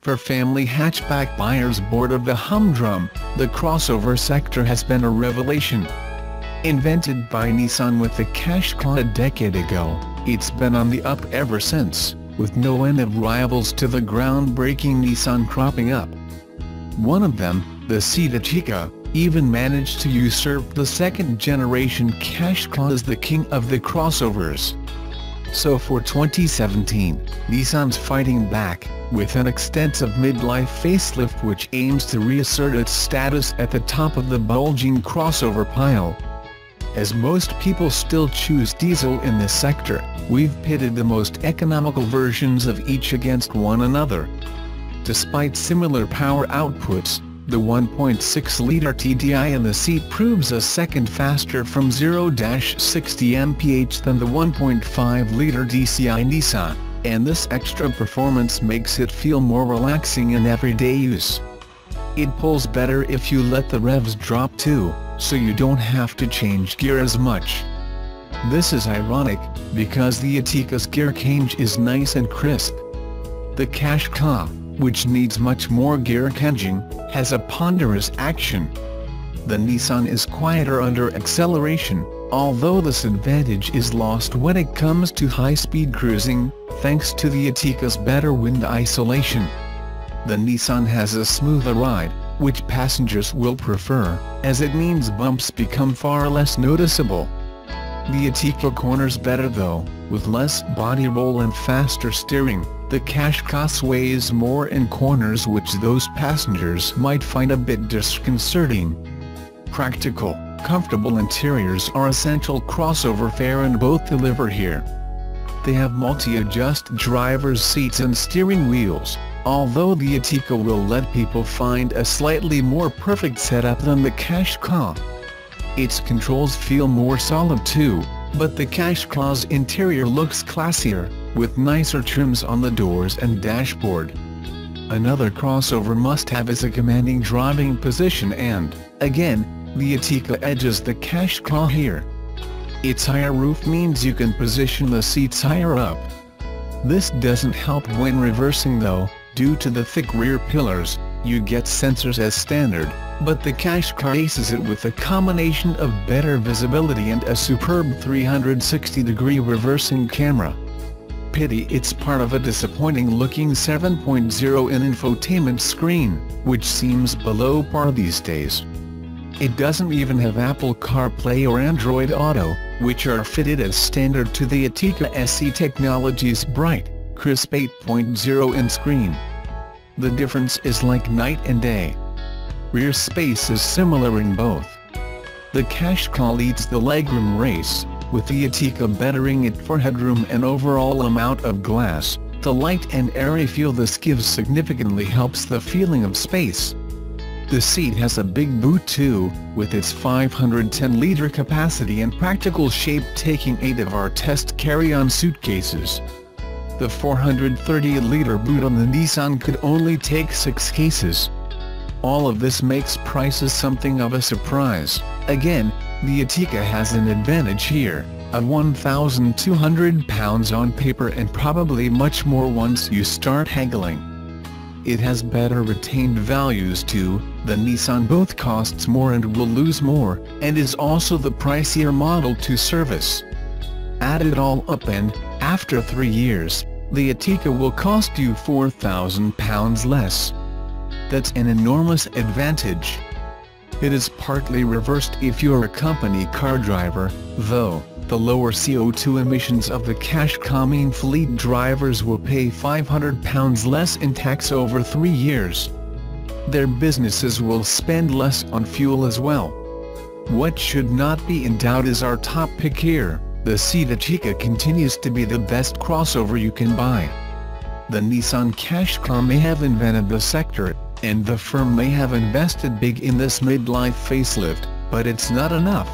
For family hatchback buyers bored of the humdrum, the crossover sector has been a revelation. Invented by Nissan with the Qashqai a decade ago, it's been on the up ever since, with no end of rivals to the groundbreaking Nissan cropping up. One of them, the Ateca, even managed to usurp the second-generation Qashqai as the king of the crossovers. So for 2017, Nissan's fighting back, with an extensive midlife facelift which aims to reassert its status at the top of the bulging crossover pile. As most people still choose diesel in this sector, we've pitted the most economical versions of each against one another. Despite similar power outputs, the 1.6-liter TDI in the seat proves a second faster from 0-60 mph than the 1.5-liter DCI Nissan, and this extra performance makes it feel more relaxing in everyday use. It pulls better if you let the revs drop too, so you don't have to change gear as much. This is ironic, because the Ateca's gear change is nice and crisp. The Qashqai, which needs much more gear changing, has a ponderous action. The Nissan is quieter under acceleration, although this advantage is lost when it comes to high-speed cruising, thanks to the Ateca's better wind isolation. The Nissan has a smoother ride, which passengers will prefer, as it means bumps become far less noticeable. The Ateca corners better though, with less body roll and faster steering. The Qashqai sways more in corners, which those passengers might find a bit disconcerting. Practical, comfortable interiors are essential crossover fare, and both deliver here. They have multi-adjust driver's seats and steering wheels, although the Ateca will let people find a slightly more perfect setup than the Qashqai. Its controls feel more solid too, but the Qashqai's interior looks classier, with nicer trims on the doors and dashboard. Another crossover must-have is a commanding driving position, and, again, the Ateca edges the Qashqai here. Its higher roof means you can position the seats higher up. This doesn't help when reversing though, due to the thick rear pillars. You get sensors as standard, but the Qashqai aces it with a combination of better visibility and a superb 360-degree reversing camera. Pity it's part of a disappointing-looking 7.0-inch infotainment screen, which seems below par these days. It doesn't even have Apple CarPlay or Android Auto, which are fitted as standard to the Ateca SE Technology's bright, crisp 8.0-inch screen. The difference is like night and day. Rear space is similar in both. The Qashqai leads the legroom race, with the Ateca bettering it for headroom and overall amount of glass. The light and airy feel this gives significantly helps the feeling of space. The seat has a big boot too, with its 510-liter capacity and practical shape taking 8 of our test carry-on suitcases. The 430-liter boot on the Nissan could only take 6 cases. All of this makes prices something of a surprise. Again, the Ateca has an advantage here, of £1,200 on paper and probably much more once you start haggling. It has better retained values too. The Nissan both costs more and will lose more, and is also the pricier model to service. Add it all up and, after 3 years, the Ateca will cost you £4,000 less. That's an enormous advantage. It is partly reversed if you're a company car driver, though. The lower CO2 emissions of the Qashqai mean fleet drivers will pay £500 less in tax over 3 years. Their businesses will spend less on fuel as well. What should not be in doubt is our top pick here. The Ateca continues to be the best crossover you can buy. The Nissan Qashqai may have invented the sector, and the firm may have invested big in this midlife facelift, but it's not enough.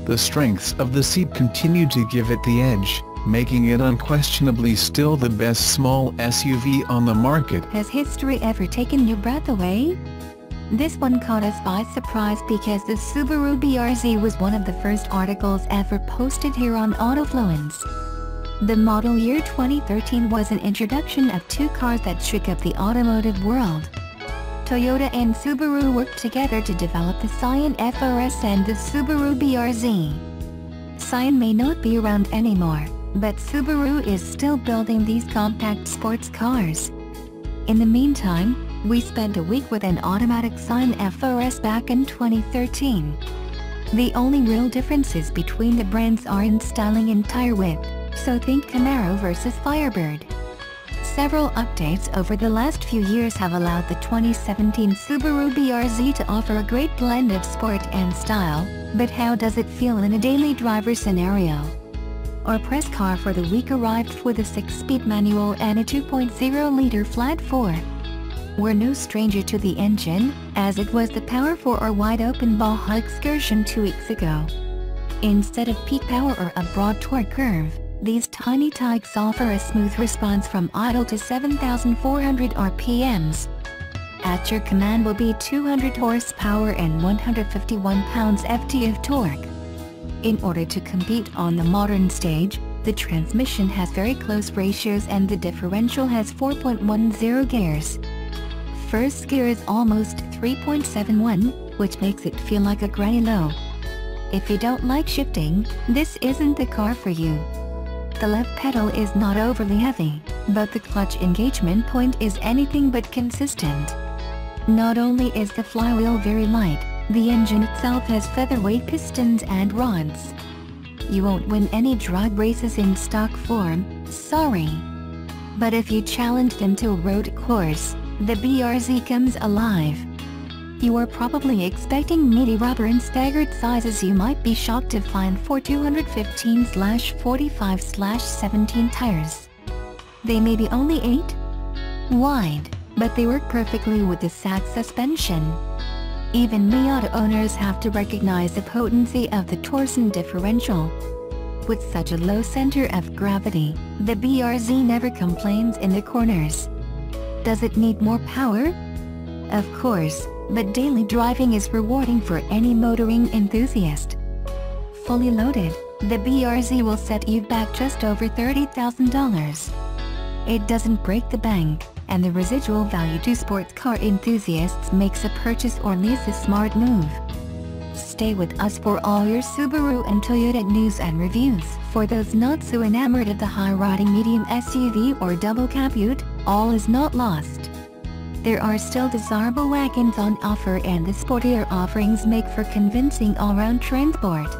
The strengths of the seat continue to give it the edge, making it unquestionably still the best small SUV on the market. Has history ever taken your breath away? This one caught us by surprise because the Subaru Brz was one of the first articles ever posted here on Autofluence. The model year 2013 was an introduction of two cars that shook up the automotive world. Toyota and Subaru worked together to develop the Scion FRS and the Subaru Brz. Scion may not be around anymore, but Subaru is still building these compact sports cars. In the meantime, we spent a week with an automatic Scion FRS back in 2013. The only real differences between the brands are in styling and tire width, so think Camaro versus Firebird. Several updates over the last few years have allowed the 2017 Subaru Brz to offer a great blend of sport and style, but how does it feel in a daily driver scenario? Our press car for the week arrived with a 6-speed manual and a 2.0-liter flat 4. We're no stranger to the engine, as it was the power for our wide-open Baja excursion 2 weeks ago. Instead of peak power or a broad torque curve, these tiny tykes offer a smooth response from idle to 7,400 RPMs. At your command will be 200 horsepower and 151 pounds-ft of torque. In order to compete on the modern stage, the transmission has very close ratios and the differential has 4.10 gears. First gear is almost 3.71, which makes it feel like a granny low. If you don't like shifting, this isn't the car for you. The left pedal is not overly heavy, but the clutch engagement point is anything but consistent. Not only is the flywheel very light, the engine itself has featherweight pistons and rods. You won't win any drag races in stock form, sorry. But if you challenge them to a road course, the Brz comes alive. You are probably expecting meaty rubber in staggered sizes. You might be shocked to find 4 215/45/17 tires. They may be only 8 wide, but they work perfectly with the SAC suspension. Even Miata owners have to recognize the potency of the torsion differential. With such a low center of gravity, the Brz never complains in the corners. Does it need more power? Of course, but daily driving is rewarding for any motoring enthusiast. Fully loaded, the Brz will set you back just over $30,000. It doesn't break the bank, and the residual value to sports car enthusiasts makes a purchase or lease a smart move. Stay with us for all your Subaru and Toyota news and reviews. For those not so enamored of the high-riding medium SUV or double cab ute, all is not lost. There are still desirable wagons on offer, and the sportier offerings make for convincing all-round transport.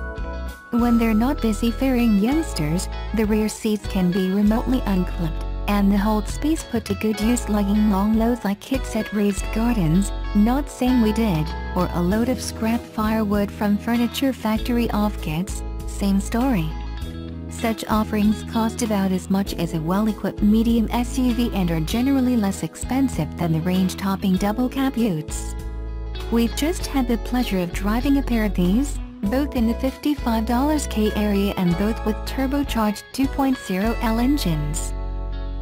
When they're not busy ferrying youngsters, the rear seats can be remotely unclipped, and the hold space put to good use lugging long loads like kits at raised gardens, not saying we did, or a load of scrap firewood from furniture factory offkits, same story. Such offerings cost about as much as a well-equipped medium SUV and are generally less expensive than the range-topping double cab utes. We've just had the pleasure of driving a pair of these, both in the $55K area and both with turbocharged 2.0L engines.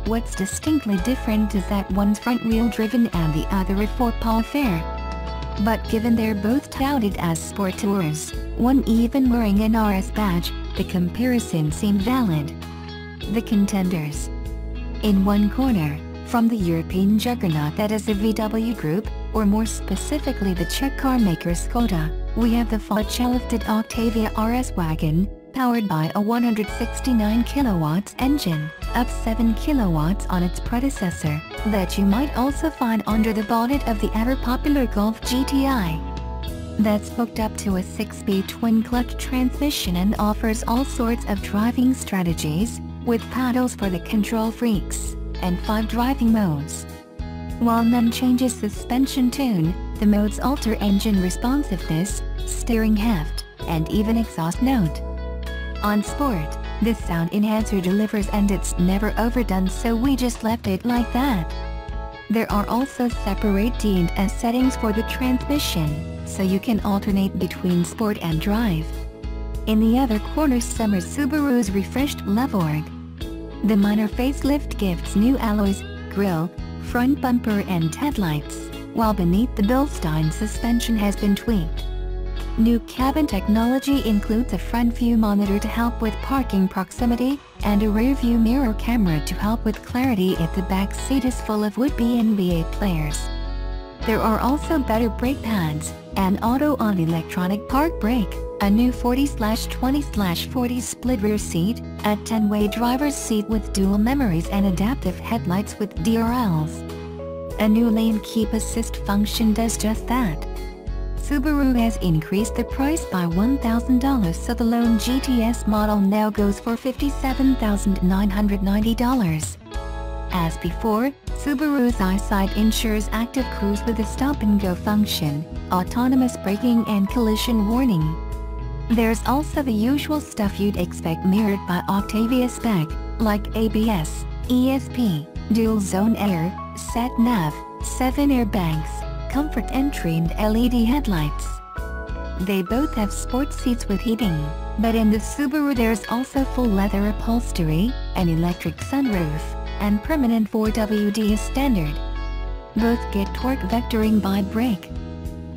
What's distinctly different is that one's front-wheel driven and the other a 4-paw affair. But given they're both touted as sport tours, one even wearing an RS badge, the comparison seemed valid. The contenders. In one corner, from the European juggernaut that is the VW Group, or more specifically the Czech carmaker Skoda, we have the Ford-lifted Octavia RS wagon, powered by a 169 kilowatts engine, up 7 kilowatts on its predecessor, that you might also find under the bonnet of the ever-popular Golf GTI. That's hooked up to a 6-speed twin-clutch transmission and offers all sorts of driving strategies, with paddles for the control freaks, and 5 driving modes. While none changes suspension tune, the modes alter engine responsiveness, steering heft, and even exhaust note. On Sport, the sound enhancer delivers, and it's never overdone, so we just left it like that. There are also separate D and S settings for the transmission, so you can alternate between sport and drive. In the other corner simmers Subaru's refreshed Levorg. The minor facelift gives new alloys, grille, front bumper and headlights, while beneath the Bilstein suspension has been tweaked. New cabin technology includes a front view monitor to help with parking proximity, and a rear view mirror camera to help with clarity if the back seat is full of would-be NBA players. There are also better brake pads, an auto-on electronic park brake, a new 40/20/40 split rear seat, a 10-way driver's seat with dual memories and adaptive headlights with DRLs. A new lane keep assist function does just that. Subaru has increased the price by $1,000, so the lone GTS model now goes for $57,990. As before, Subaru's EyeSight ensures active cruise with a stop-and-go function, autonomous braking and collision warning. There's also the usual stuff you'd expect mirrored by Octavia spec, like ABS, ESP, dual-zone air, sat-nav, 7 airbags, comfort entry and LED headlights. They both have sports seats with heating, but in the Subaru there's also full leather upholstery, an electric sunroof, and permanent 4WD is standard. Both get torque vectoring by brake.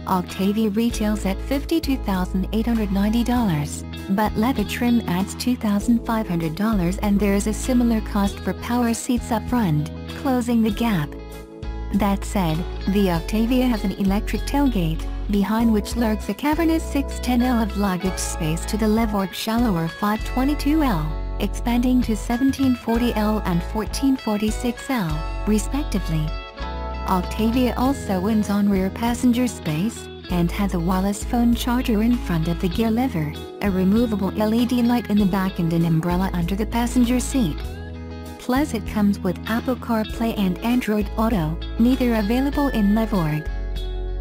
Octavia retails at $52,890, but leather trim adds $2,500 and there's a similar cost for power seats up front, closing the gap. That said, the Octavia has an electric tailgate, behind which lurks a cavernous 610L of luggage space to the levered shallower 522L, expanding to 1740L and 1446L, respectively. Octavia also wins on rear passenger space, and has a wireless phone charger in front of the gear lever, a removable LED light in the back and an umbrella under the passenger seat. Plus it comes with Apple CarPlay and Android Auto, neither available in Levorg.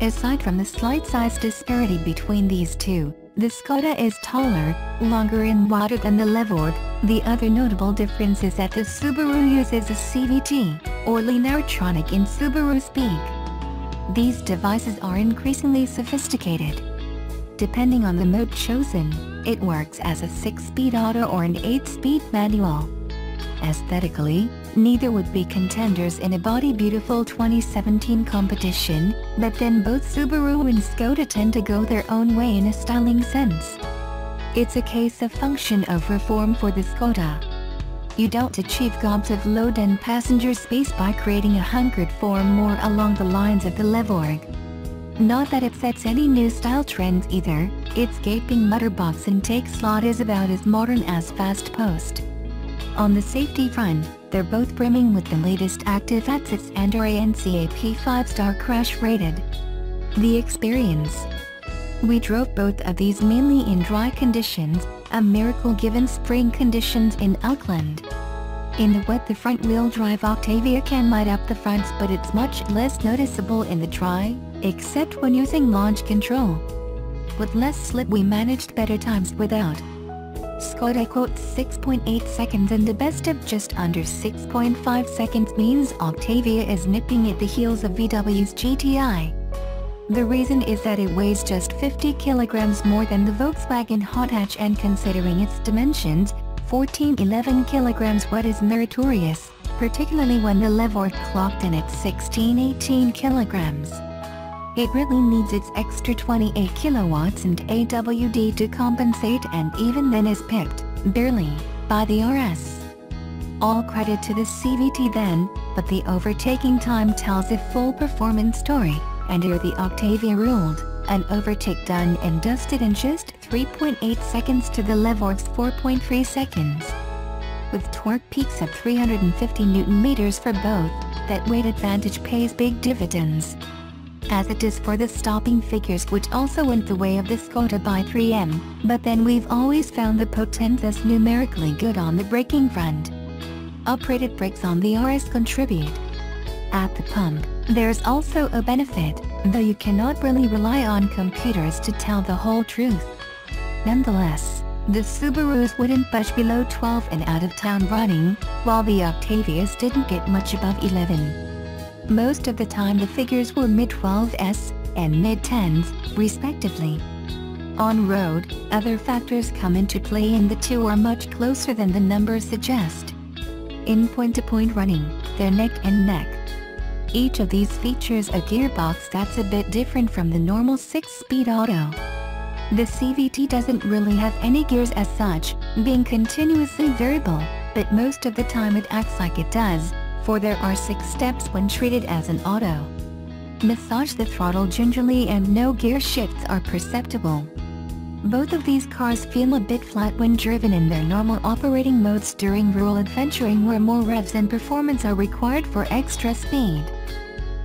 Aside from the slight size disparity between these two, the Skoda is taller, longer and wider than the Levorg. The other notable difference is that the Subaru uses a CVT, or Lineartronic in Subaru speak. These devices are increasingly sophisticated. Depending on the mode chosen, it works as a 6-speed auto or an 8-speed manual. Aesthetically, neither would be contenders in a body beautiful 2017 competition, but then both Subaru and Skoda tend to go their own way in a styling sense. It's a case of function over form for the Skoda. You don't achieve gobs of load and passenger space by creating a hunkered form more along the lines of the Levorg. Not that it sets any new style trends either, its gaping mutterbox intake slot is about as modern as Fast Post. On the safety front, they're both brimming with the latest active assets and are NCAP 5-star crash rated. The experience. We drove both of these mainly in dry conditions, a miracle given spring conditions in Auckland. In the wet the front-wheel drive Octavia can light up the fronts, but it's much less noticeable in the dry, except when using launch control. With less slip we managed better times without. Skoda quotes 6.8 seconds and the best of just under 6.5 seconds means Octavia is nipping at the heels of VW's GTI. The reason is that it weighs just 50 kilograms more than the Volkswagen hot hatch, and considering its dimensions, 14-11 kilograms what is meritorious, particularly when the Levorg clocked in at 16-18 kilograms. It really needs its extra 28 kilowatts and AWD to compensate, and even then is pipped, barely, by the RS. All credit to the CVT then, but the overtaking time tells a full performance story, and here the Octavia ruled, an overtake done and dusted in just 3.8 seconds to the Levorg's 4.3 seconds. With torque peaks of 350 Nm for both, that weight advantage pays big dividends. As it is for the stopping figures, which also went the way of the Skoda by 3M, but then we've always found the Potenza's numerically good on the braking front. Uprated brakes on the RS contribute. At the pump, there's also a benefit, though you cannot really rely on computers to tell the whole truth. Nonetheless, the Subarus wouldn't budge below 12 in out-of-town running, while the Octavias didn't get much above 11. Most of the time the figures were mid-12s and mid-10s, respectively. On road, other factors come into play and the two are much closer than the numbers suggest. In point-to-point running, they're neck and neck. Each of these features a gearbox that's a bit different from the normal 6-speed auto. The CVT doesn't really have any gears as such, being continuously variable, but most of the time it acts like it does, for there are 6 steps when treated as an auto. Massage the throttle gingerly and no gear shifts are perceptible. Both of these cars feel a bit flat when driven in their normal operating modes during rural adventuring where more revs and performance are required for extra speed.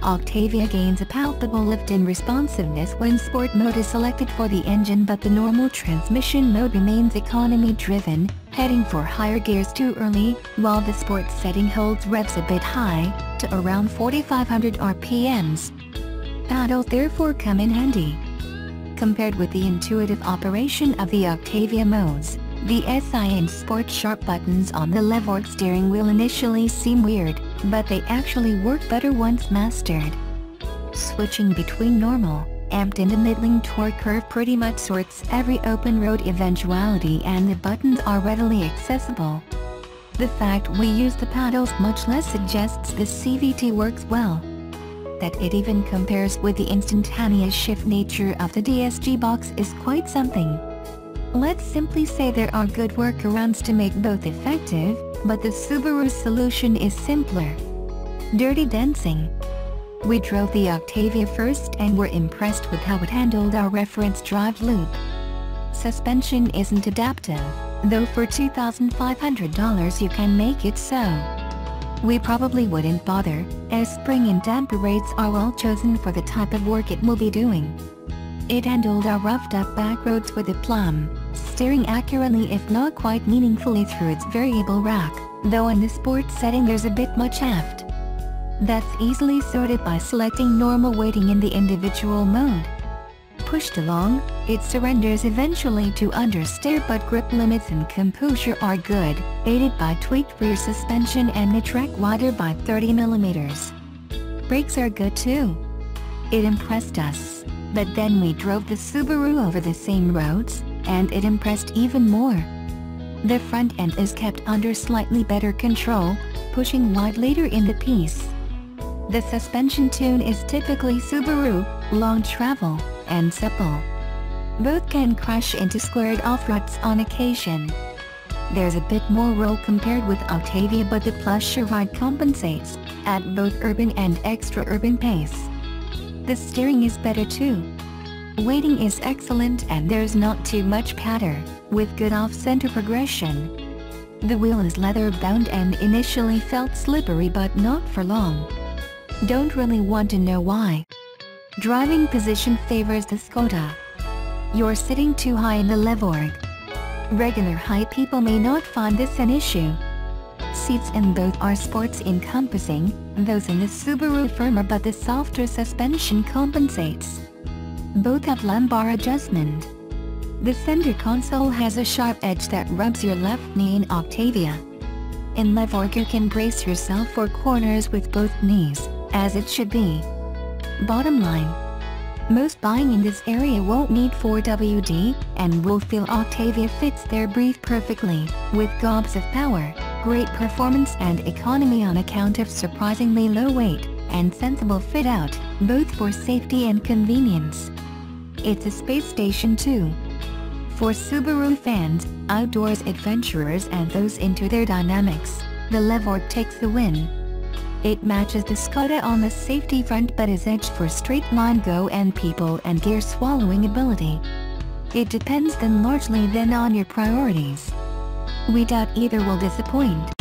Octavia gains a palpable lift in responsiveness when sport mode is selected for the engine, but the normal transmission mode remains economy driven, heading for higher gears too early, while the sport setting holds revs a bit high, to around 4,500 RPMs. Paddles therefore come in handy. Compared with the intuitive operation of the Octavia modes, the SI and Sport sharp buttons on the levered steering wheel initially seem weird, but they actually work better once mastered. Switching between normal, amped and a middling torque curve pretty much sorts every open road eventuality, and the buttons are readily accessible. The fact we use the paddles much less suggests the CVT works well. That it even compares with the instantaneous shift nature of the DSG box is quite something. Let's simply say there are good workarounds to make both effective, but the Subaru solution is simpler. Dirty dancing. We drove the Octavia first and were impressed with how it handled our reference drive loop. Suspension isn't adaptive, though for $2,500 you can make it so. We probably wouldn't bother, as spring and damper rates are well chosen for the type of work it will be doing. It handled our roughed up back roads with aplomb, steering accurately if not quite meaningfully through its variable rack, though in the sport setting there's a bit much heft. That's easily sorted by selecting normal weighting in the individual mode. Pushed along, it surrenders eventually to understeer, but grip limits and composure are good, aided by tweaked rear suspension and a track wider by 30 mm. Brakes are good too. It impressed us, but then we drove the Subaru over the same roads, and it impressed even more. The front end is kept under slightly better control, pushing wide later in the piece. The suspension tune is typically Subaru, long travel, and supple. Both can crash into squared-off ruts on occasion. There's a bit more roll compared with Octavia, but the plusher ride compensates, at both urban and extra-urban pace. The steering is better too. Weighting is excellent and there's not too much patter, with good off-center progression. The wheel is leather-bound and initially felt slippery, but not for long. Don't really want to know why. Driving position favors the Skoda. You're sitting too high in the Levorg. Regular height people may not find this an issue. Seats in both are sports encompassing, those in the Subaru firmer, but the softer suspension compensates. Both have lumbar adjustment. The center console has a sharp edge that rubs your left knee in Octavia. In Levorg you can brace yourself for corners with both knees, as it should be. Bottom line. Most buying in this area won't need 4WD, and will feel Octavia fits their brief perfectly, with gobs of power, great performance and economy on account of surprisingly low weight, and sensible fit-out, both for safety and convenience. It's a space station too. For Subaru fans, outdoors adventurers and those into their dynamics, the Levorg takes the win. It matches the Skoda on the safety front but is edged for straight-line go and people and gear swallowing ability. It depends then largely on your priorities. We doubt either will disappoint.